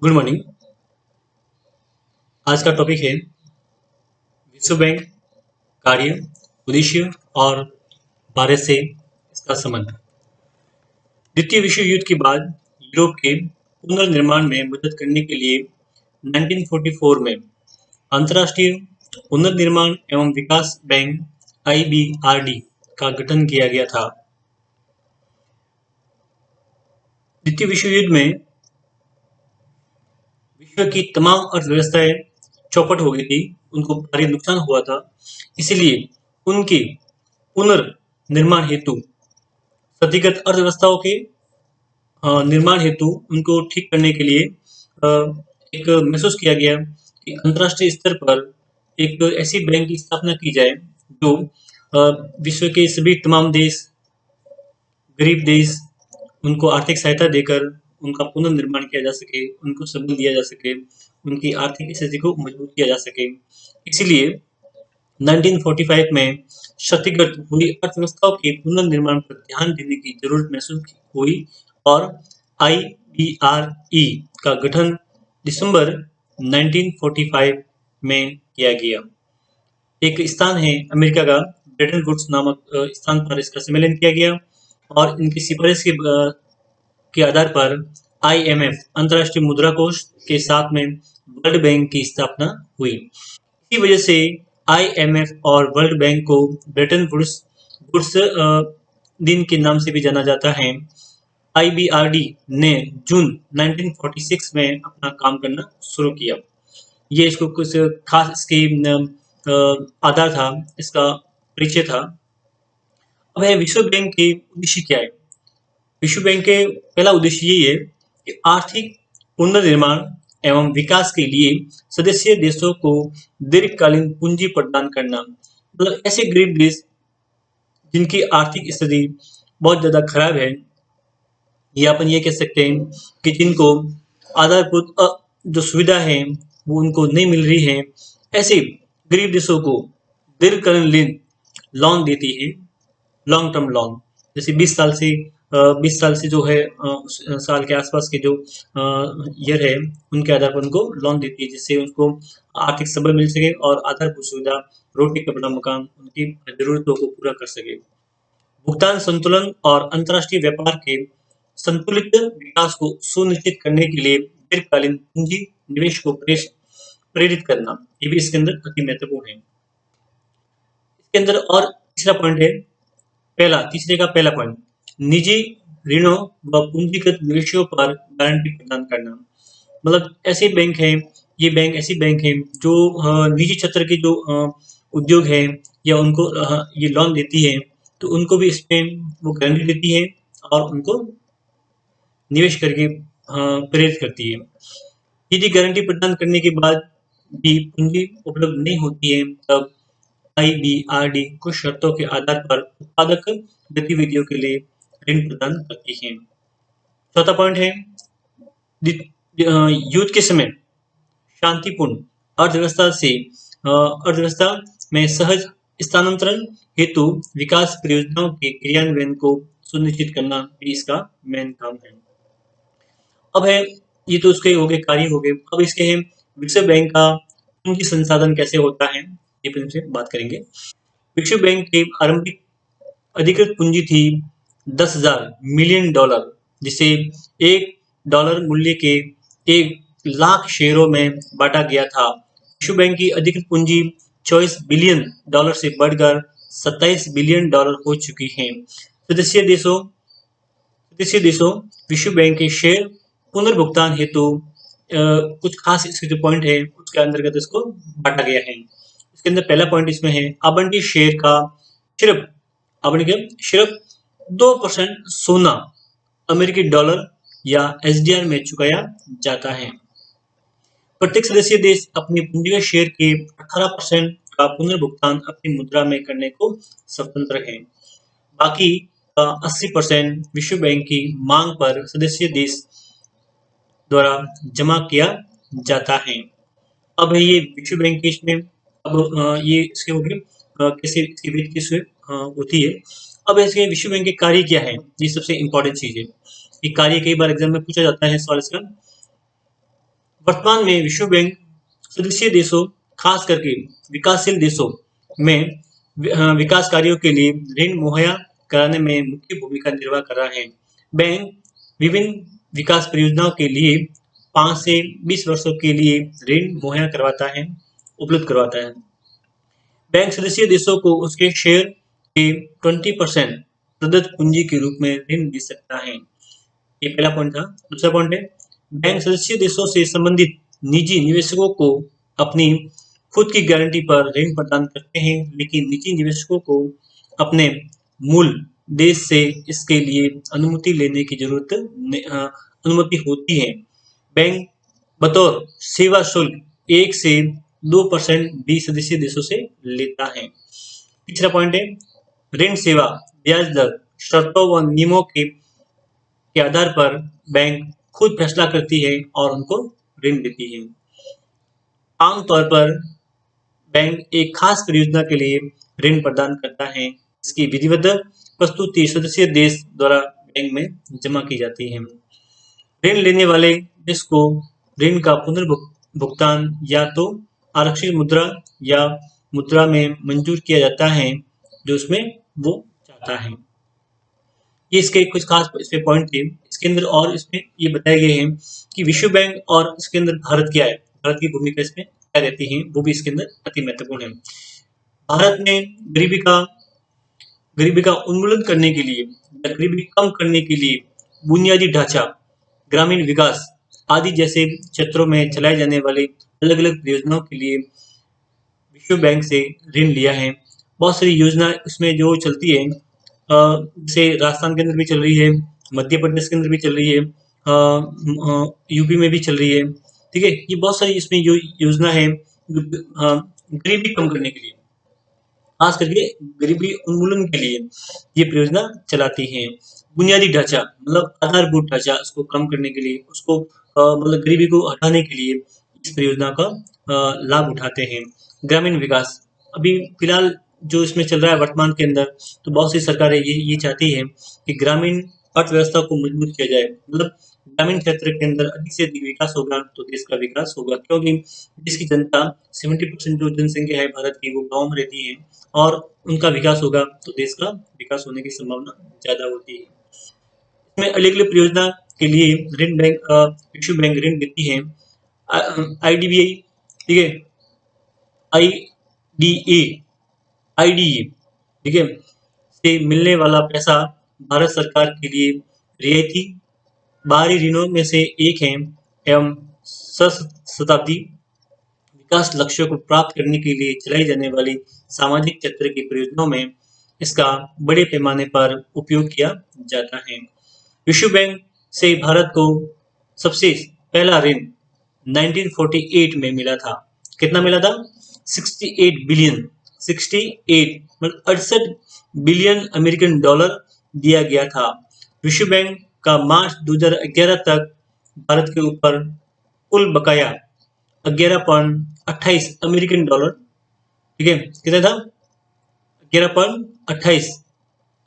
Good morning. आज का topic है विश्व बैंक कार्य, उद्देश्य और भारत से इसका संबंध। द्वितीय विश्व युद्ध के बाद यूरोप के पुनर्निर्माण में मदद करने के लिए 1944 में अंतर्राष्ट्रीय पुनर्निर्माण एवं विकास बैंक (IBRD) का गठन किया गया था। द्वितीय विश्व युद्ध में विश्व की तमाम अर्थव्यवस्थाएं चौपट हो गई थी, उनको भारी नुकसान हुआ था। इसलिए उनके पुनर्निर्माण हेतु क्षतिगत अर्थव्यवस्थाओं के निर्माण हेतु उनको ठीक करने के लिए एक महसूस किया गया कि अंतर्राष्ट्रीय स्तर पर एक ऐसी बैंक की स्थापना की जाए जो विश्व के सभी तमाम देश, गरीब देश, उनको आर्थिक सहायता देकर उनका पुनर्निर्माण किया जा सके, उनको सबल दिया जा सके, उनकी आर्थिक स्थिति को मजबूत किया जा सके। इसलिए 1945 में क्षतिग्रस्त हुई अर्थव्यवस्थाओं के पुनर्निर्माण पर ध्यान देने की जरूरत महसूस हुई और IBRE का गठन दिसंबर 1945 में किया गया। एक स्थान है अमेरिका का ब्रेटन वुड्स नामक स्थान पर इसका सम्मेलन किया गया और इनकी सिफारिश के आधार पर IMF अंतर्राष्ट्रीय मुद्रा कोष के साथ में वर्ल्ड बैंक की स्थापना हुई। इसी वजह से IMF और वर्ल्ड बैंक को ब्रेटन वुड्स दिन के नाम से भी जाना जाता है। IBRD ने जून 1946 में अपना काम करना शुरू किया। ये इसको कुछ खास इसकी आधार था, इसका परिचय था। अब है विश्व बैंक के उद्देश्य क्या है। विश्व बैंक के पहला उद्देश्य यही है कि आर्थिक पुनर्निर्माण एवं विकास के लिए सदस्य देशों को दीर्घकालीन पूंजी प्रदान करना। मतलब ऐसे गरीब देश जिनकी आर्थिक स्थिति बहुत ज्यादा खराब है, या अपन ये कह सकते हैं कि जिनको आधारभूत जो सुविधा है वो उनको नहीं मिल रही है, ऐसे गरीब देशों को दीर्घकालीन लोन देती है, लॉन्ग टर्म लोन। जैसे 20 साल से जो है उस साल के आसपास के जो ईयर है उनके आधार पर उनको लोन देती है, जिससे उनको आर्थिक सबल मिल सके और आधारभूत सुविधा, रोटी कपड़ा मकान, उनकी जरूरतों को पूरा कर सके। भुगतान संतुलन और अंतर्राष्ट्रीय व्यापार के संतुलित विकास को सुनिश्चित करने के लिए दीर्घकालीन पूंजी निवेश को प्रेरित करना, ये भी इसके अंदर अति महत्वपूर्ण है। इसके अंदर और तीसरा पॉइंट है, तीसरे का पहला पॉइंट, निजी ऋणों व पूंजीगत निवेशों पर गारंटी प्रदान करना। मतलब ऐसे बैंक है, ये बैंक ऐसी बैंक है जो निजी क्षेत्र के जो उद्योग है या उनको ये लोन देती है, तो उनको भी इसमें वो गारंटी देती है और उनको निवेश करके प्रेरित करती है। यदि गारंटी प्रदान करने के बाद भी पूंजी उपलब्ध नहीं होती है, तब IBRD कुछ शर्तों के आधार पर उत्पादक गतिविधियों के लिए ऋण प्रदान करती है। चौथा पॉइंट है, युद्ध के समय शांतिपूर्ण अर्थव्यवस्था में सहज स्थानांतरण हेतु विकास परियोजनाओं के क्रियान्वयन को सुनिश्चित करना भी इसका मेन काम है। अब है, ये तो उसके हो गए, कार्य हो गए। अब इसके है विश्व बैंक का पूंजी संसाधन कैसे होता है, ये पर हमसे बात करेंगे। विश्व बैंक की आरंभिक अधिकृत पूंजी थी $10,000 मिलियन, जिसे $1 मूल्य के 1 लाख शेयरों में बांटा गया था। विश्व बैंक की अधिकृत पूंजी $24 बिलियन से बढ़कर $27 बिलियन हो चुकी है। सदस्य देशों विश्व बैंक के शेयर पुनर्भुगतान हेतु कुछ खास इसके जो पॉइंट है उसके अंतर्गत इसको बांटा गया है। इसके अंदर पहला पॉइंट इसमें है, आवंटित शेयर का सिर्फ 2% सोना अमेरिकी डॉलर या SDR में चुकाया जाता है। प्रत्येक सदस्य देश अपनी पूंजीगत शेयर के 18% का पुनर्भुगतान अपनी मुद्रा में करने को स्वतंत्र है। बाकी 80% विश्व बैंक की मांग पर सदस्य देश द्वारा जमा किया जाता है। अब है ये विश्व बैंक के इसमें, अब ये इसके हो गए कैसे इसकी वित्त होती है। अब इसके विश्व बैंक के कार्य क्या है, ये सबसे इंपॉर्टेंट चीज है। ये कार्य कई बार एग्जाम में पूछा जाता है सवाल इसका। वर्तमान में विश्व बैंक सदस्य देशों, खास करके विकासशील देशों में विकास कार्यों के लिए ऋण मुहैया कराने में मुख्य भूमिका निर्वाह कर रहा है। बैंक विभिन्न विकास परियोजनाओं के लिए 5 से 20 वर्षों के लिए ऋण मुहैया उपलब्ध करवाता है। बैंक सदस्य देशों को उसके शेयर के 20% प्रदत्त पूंजी के रूप में ऋण दे सकता है। ये पहला पॉइंट था। दूसरा पॉइंट है, बैंक सदस्य देशों से संबंधित निजी निवेशकों को अपनी खुद की गारंटी पर ऋण प्रदान करते हैं, लेकिन निजी निवेशकों को अपने मूल देश से इसके लिए अनुमति होती है। बैंक बतौर सेवा शुल्क 1 से 2% भी सदस्य देशों से लेता है। तीसरा पॉइंट है, ऋण सेवा ब्याज दर, शर्तों व नियमों के आधार पर बैंक खुद फैसला करती है और उनको ऋण देती है। आमतौर पर बैंक एक खास परियोजना के लिए ऋण प्रदान करता है, इसकी विधिवत प्रस्तुति सदस्य देश द्वारा बैंक में जमा की जाती है। ऋण लेने वाले देश को ऋण का पुनर्भुगतान या तो आरक्षित मुद्रा या मुद्रा में मंजूर किया जाता है, जो उसमें वो चाहता है। ये इसके कुछ खास इसमें पॉइंट थे। इसके अंदर और इसमें ये बताए गए हैं कि विश्व बैंक और इसके अंदर भारत क्या है, भारत की भूमिका इसमें क्या रहती है, वो भी इसके अंदर अति महत्वपूर्ण है। भारत ने गरीबी का उन्मूलन करने के लिए, गरीबी कम करने के लिए बुनियादी ढांचा, ग्रामीण विकास आदि जैसे क्षेत्रों में चलाए जाने वाले अलग अलग परियोजनाओं के लिए विश्व बैंक से ऋण लिया है। बहुत सारी योजना इसमें जो चलती है, जैसे राजस्थान के अंदर भी चल रही है, मध्य प्रदेश के अंदर भी चल रही है, यूपी में भी चल रही है। ठीक है, ये बहुत सारी इसमें योजना है गरीबी कम करने के लिए, खास करके गरीबी उन्मूलन के लिए ये परियोजना चलाती है। बुनियादी ढांचा मतलब आधारभूत ढांचा, उसको कम करने के लिए, उसको मतलब गरीबी को हटाने के लिए इस परियोजना का लाभ उठाते हैं। ग्रामीण विकास, अभी फिलहाल जो इसमें चल रहा है वर्तमान के अंदर, तो बहुत सी सरकारें ये चाहती है कि ग्रामीण अर्थव्यवस्था को मजबूत किया जाए, मतलब ग्रामीण क्षेत्र के अंदर अधिक से अधिक विकास होगा तो देश का विकास होगा, क्योंकि देश की जनता 70% जो जनसंख्या है भारत की वो गाँव में रहती है, और उनका विकास होगा तो देश का विकास होने की संभावना ज्यादा होती है। इसमें अलग अलग परियोजना के लिए विश्व बैंक ऋण देती है। IDBI, ठीक है, IDA, ठीक है, से मिलने वाला पैसा भारत सरकार के लिए रियायती बाहरी ऋणों में से एक है एवं शताब्दी विकास लक्ष्यों को प्राप्त करने के लिए चलाई जाने वाली सामाजिक क्षेत्र की परियोजनाओं में इसका बड़े पैमाने पर उपयोग किया जाता है। विश्व बैंक से भारत को सबसे पहला ऋण 1948 में मिला था। कितना मिला था? 68 बिलियन, 68 मतलब 68 बिलियन अमेरिकन डॉलर दिया गया था। विश्व बैंक का मार्च 2011 तक भारत के ऊपर कुल बकाया 11.28 अमेरिकन डॉलर, ठीक है, कितना था? 11.28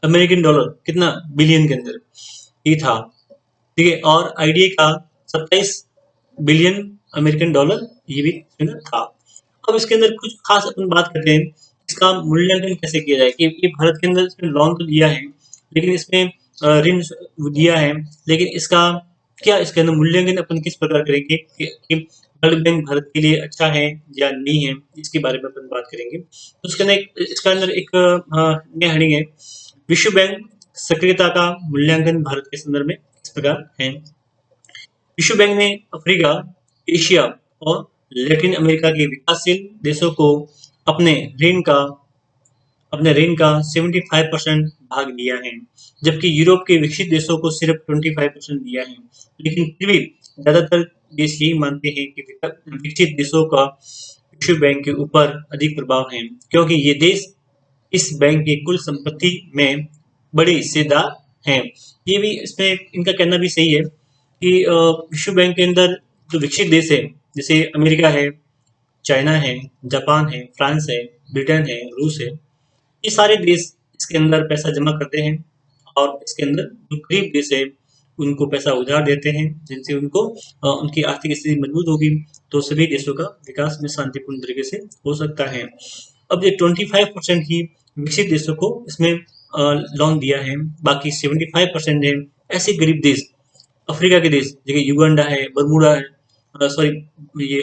अमेरिकन डॉलर, कितना? बिलियन के अंदर ये था, ठीक है। और आईडीए का 27 बिलियन अमेरिकन डॉलर ये भी था। अब इसके अंदर कुछ खास अपन बात करते हैं, इसका मूल्यांकन कैसे किया जाए कि ये भारत के अंदर इसमें लोन तो दिया है, लेकिन इसमें ऋण दिया है, लेकिन इसका क्या इसके अंदर मूल्यांकन अपन किस प्रकार करेंगे कि वर्ल्ड बैंक भारत के लिए अच्छा है या नहीं है, इसके बारे में अपन बात करेंगे। तो इसके अंदर एक नया हेडिंग है, विश्व बैंक सक्रियता का मूल्यांकन भारत के संदर्भ में इस प्रकार है। विश्व बैंक ने अफ्रीका, एशिया और लैटिन अमेरिका के विकासशील देशों को अपने ऋण का 75% भाग दिया है, जबकि यूरोप के विकसित देशों को सिर्फ 25% दिया है। लेकिन फिर भी ज्यादातर देश यही मानते हैं कि विकसित देशों का विश्व बैंक के ऊपर अधिक प्रभाव है, क्योंकि ये देश इस बैंक की कुल संपत्ति में बड़े हिस्सेदार हैं। ये भी इसमें इनका कहना भी सही है कि विश्व बैंक के अंदर जो विकसित देश है, जैसे अमेरिका है, चाइना है, जापान है, फ्रांस है, ब्रिटेन है, रूस है, ये सारे देश इसके अंदर पैसा जमा करते हैं, और इसके अंदर जो गरीब देश है उनको पैसा उधार देते हैं, जिनसे उनको उनकी आर्थिक स्थिति मजबूत होगी, तो सभी देशों का विकास में शांतिपूर्ण तरीके से हो सकता है। अब ये 25% ही विकसित देशों को इसमें लोन दिया है, बाकी 75% है ऐसे गरीब देश, अफ्रीका के देश, जैसे युगांडा है, बरमूडा है, सॉरी ये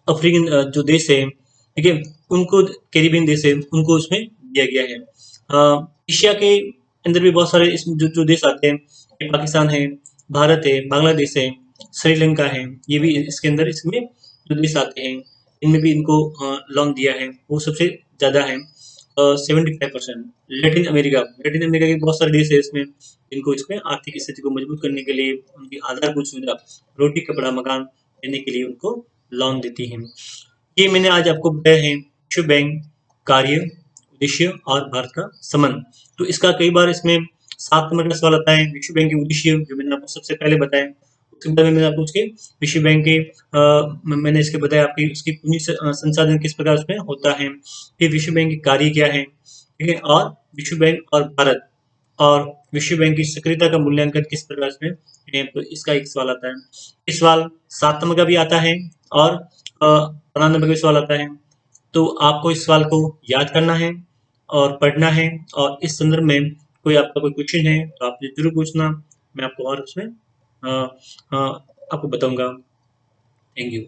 अफ्रीकन जो देश है, ठीक है, उनको, कैरिबियन देश है, उनको इसमें दिया गया है। एशिया के अंदर भी बहुत सारे इसमें जो जो देश आते हैं, पाकिस्तान है, भारत है, बांग्लादेश है, श्रीलंका है, ये भी इसके अंदर इसमें जो देश आते हैं, इनमें भी इनको लोन दिया है, वो सबसे ज़्यादा है 75%। लेटिन अमेरिका के बहुत सारे देश है इसमें, इनको इसमें आर्थिक स्थिति को मजबूत करने के लिए, उनकी आधारभूत सुविधा, रोटी, कपड़ा, मकान देने के लिए उनको लोन देती है। ये मैंने आज आपको बताया है विश्व बैंक कार्य, उद्देश्य और भारत का संबंध। तो इसका कई बार इसमें 7 नंबर का सवाल आता है, विश्व बैंक के उद्देश्य जो मैंने आपको सबसे पहले बताया, उसके बाद में मैंने आपको उसके विश्व बैंक के मैंने इसके बताया आपकी उसकी पूंजी संसाधन किस प्रकार उसमें होता है, फिर विश्व बैंक के कार्य क्या है, ठीक है, और विश्व बैंक और भारत और विश्व बैंक की सक्रियता का मूल्यांकन किस प्रकार से है, तो इसका एक सवाल आता है। इस सवाल 7 नंबर का भी आता है और 15 नंबर का भी सवाल आता है। तो आपको इस सवाल को याद करना है और पढ़ना है, और इस संदर्भ में कोई आपका कोई क्वेश्चन है तो आप जरूर पूछना, मैं आपको और उसमें आपको बताऊंगा। Thank you.